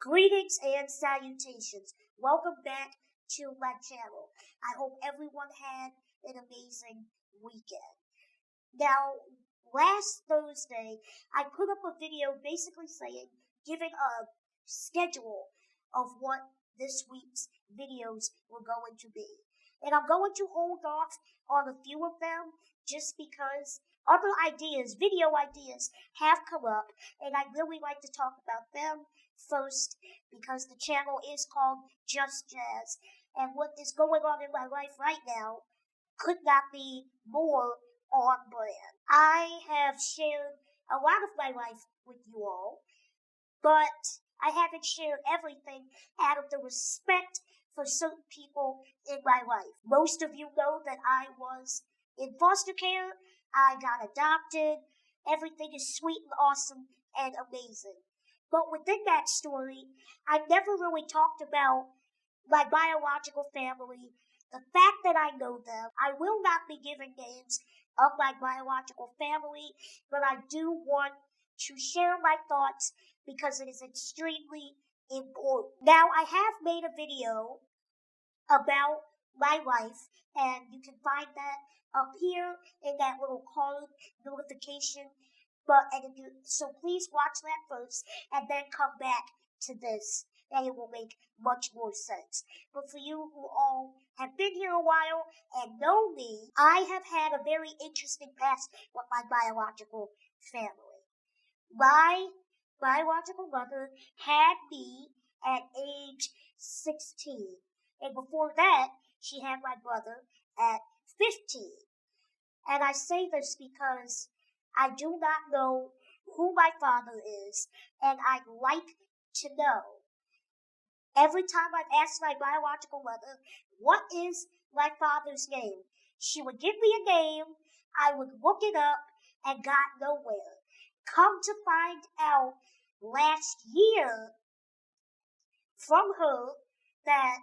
Greetings and salutations. Welcome back to my channel. I hope everyone had an amazing weekend. Now, last Thursday, I put up a video basically saying, giving a schedule of what this week's videos were going to be. And I'm going to hold off on a few of them just because other ideas, video ideas, have come up, and I'd really like to talk about them first because the channel is called Just Jazz, and what is going on in my life right now could not be more on brand. I have shared a lot of my life with you all, but I haven't shared everything out of the respect for certain people in my life. Most of you know that I was in foster care, I got adopted, everything is sweet and awesome and amazing. But within that story, I never really talked about my biological family, the fact that I know them. I will not be giving names of my biological family, but I do want to share my thoughts because it is extremely important. Now, I have made a video about my life, and you can find that up here in that little card notification. So please watch that first, and then come back to this, and it will make much more sense. But for you who all have been here a while and know me, I have had a very interesting past with my biological family. My biological mother had me at age 16. And before that, she had my brother at 15. And I say this because I do not know who my father is, and I'd like to know. Every time I've asked my biological mother, what is my father's name? She would give me a name, I would look it up, and got nowhere. Come to find out last year from her that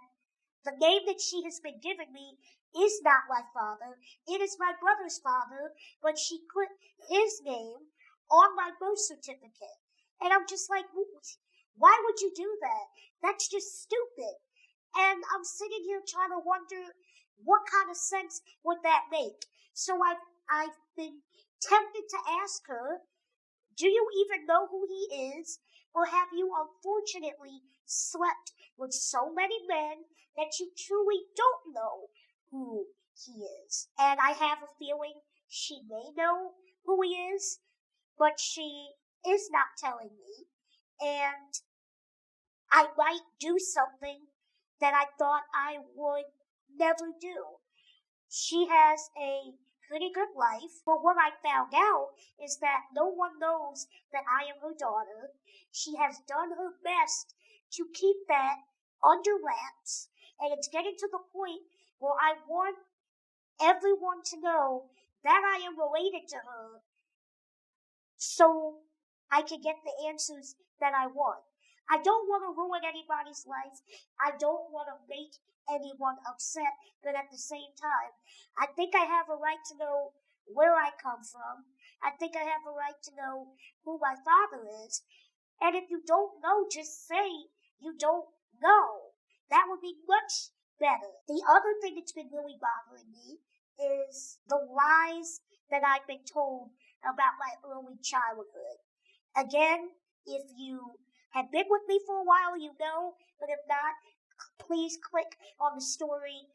the name that she has been giving me is not my father. It is my brother's father, but she put his name on my birth certificate. And I'm just like, why would you do that? That's just stupid. And I'm sitting here trying to wonder what kind of sense would that make. So I've been tempted to ask her, do you even know who he is? Or have you unfortunately slept with so many men that you truly don't know who he is? And I have a feeling she may know who he is, but she is not telling me. And I might do something that I thought I would never do. She has a pretty good life, but what I found out is that no one knows that I am her daughter. She has done her best to keep that under wraps, and it's getting to the point where I want everyone to know that I am related to her so I can get the answers that I want. I don't want to ruin anybody's life. I don't want to make anyone upset, but at the same time, I think I have a right to know where I come from. I think I have a right to know who my father is. And if you don't know, just say you don't know. That would be much better. The other thing that's been really bothering me is the lies that I've been told about my early childhood. Again, if you have been with me for a while, you know, but if not, please click on the story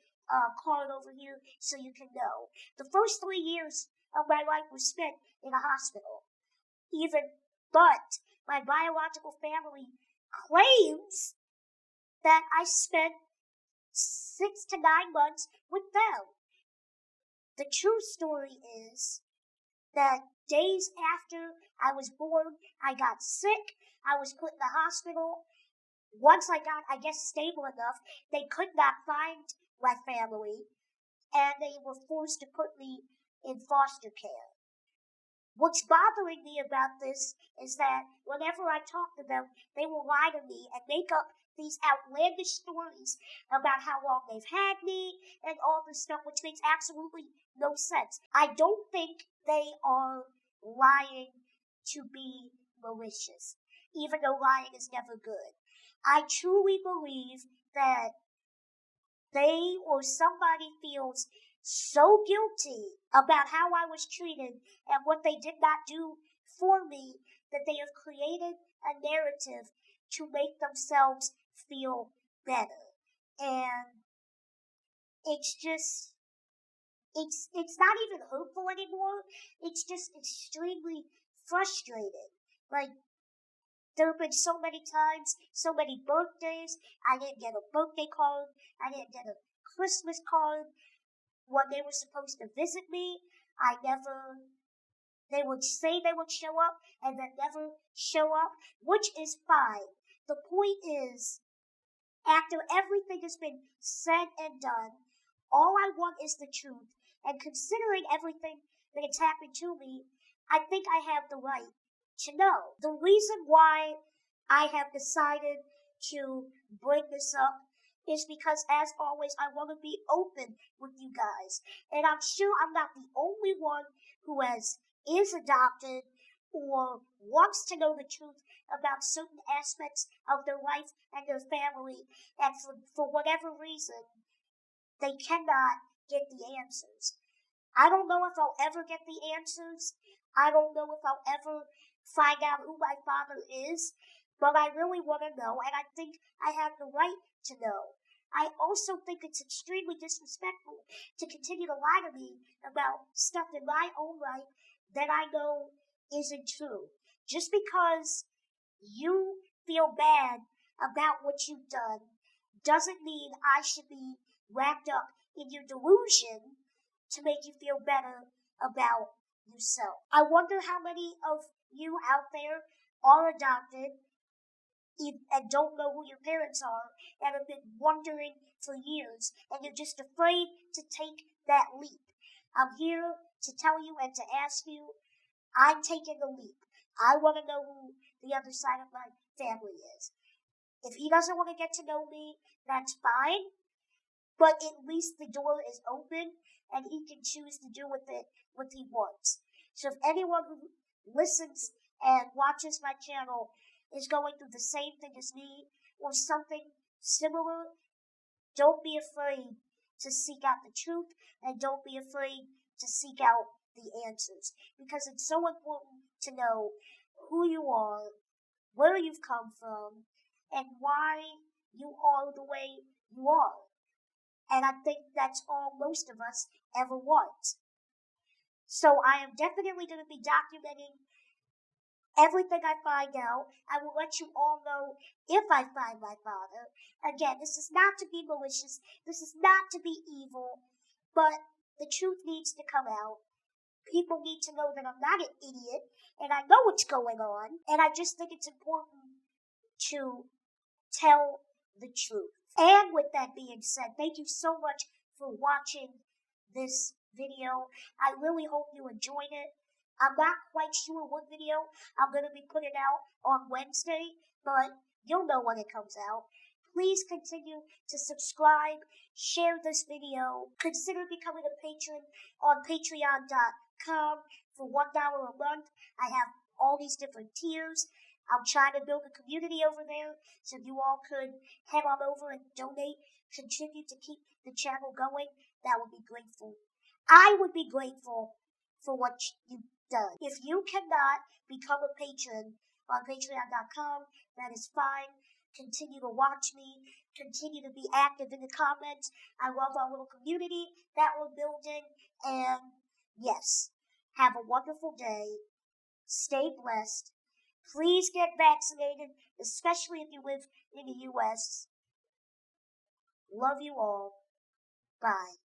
card over here so you can know. The first 3 years of my life were spent in a hospital. But my biological family claims that I spent 6 to 9 months with them. The true story is that days after I was born, I got sick. I was put in the hospital. Once I got, I guess, stable enough, they could not find my family, and they were forced to put me in foster care. What's bothering me about this is that whenever I talk to them, they will lie to me and make up these outlandish stories about how long they've had me and all this stuff, which makes absolutely no sense. I don't think they are lying to be malicious, even though lying is never good. I truly believe that they or somebody feels so guilty about how I was treated and what they did not do for me that they have created a narrative to make themselves feel better. And it's just, it's not even hopeful anymore. It's just extremely frustrating. Like, there have been so many times, so many birthdays, I didn't get a birthday card, I didn't get a Christmas card. When they were supposed to visit me, they would say they would show up and then never show up, which is fine. The point is, after everything has been said and done, all I want is the truth. And considering everything that has happened to me, I think I have the right to know. The reason why I have decided to bring this up is because, as always, I want to be open with you guys. And I'm sure I'm not the only one who is adopted or wants to know the truth about certain aspects of their life and their family, and for whatever reason, they cannot get the answers. I don't know if I'll ever get the answers. I don't know if I'll ever find out who my father is, but I really want to know, and I think I have the right to know. I also think it's extremely disrespectful to continue to lie to me about stuff in my own life that I know isn't true. Just because you feel bad about what you've done doesn't mean I should be wrapped up in your delusion to make you feel better about yourself. I wonder how many of you out there are adopted and don't know who your parents are and have been wondering for years, and you're just afraid to take that leap. I'm here to tell you and to ask you, I'm taking the leap. I want to know who the other side of my family is. If he doesn't want to get to know me, that's fine, but at least the door is open and he can choose to do with it what he wants. So if anyone who listens and watches my channel is going through the same thing as me or something similar, don't be afraid to seek out the truth, and don't be afraid to seek out the answers, because it's so important to know who you are, where you've come from, and why you are the way you are. And I think that's all most of us ever want. So I am definitely going to be documenting everything I find out. I will let you all know if I find my father. Again, this is not to be malicious. This is not to be evil. But the truth needs to come out. People need to know that I'm not an idiot and I know what's going on. And I just think it's important to tell the truth. And with that being said, thank you so much for watching this video. I really hope you enjoyed it. I'm not quite sure what video I'm going to be putting out on Wednesday, but you'll know when it comes out. Please continue to subscribe, share this video, consider becoming a patron on patreon.com for $1 a month. I have all these different tiers. I'm trying to build a community over there, so if you all could head on over and donate, contribute to keep the channel going, that would be grateful. I would be grateful for what you've done. If you cannot become a patron on patreon.com, that is fine. Continue to watch me. Continue to be active in the comments. I love our little community that we're building. And yes, have a wonderful day. Stay blessed. Please get vaccinated, especially if you live in the U.S. Love you all. Bye.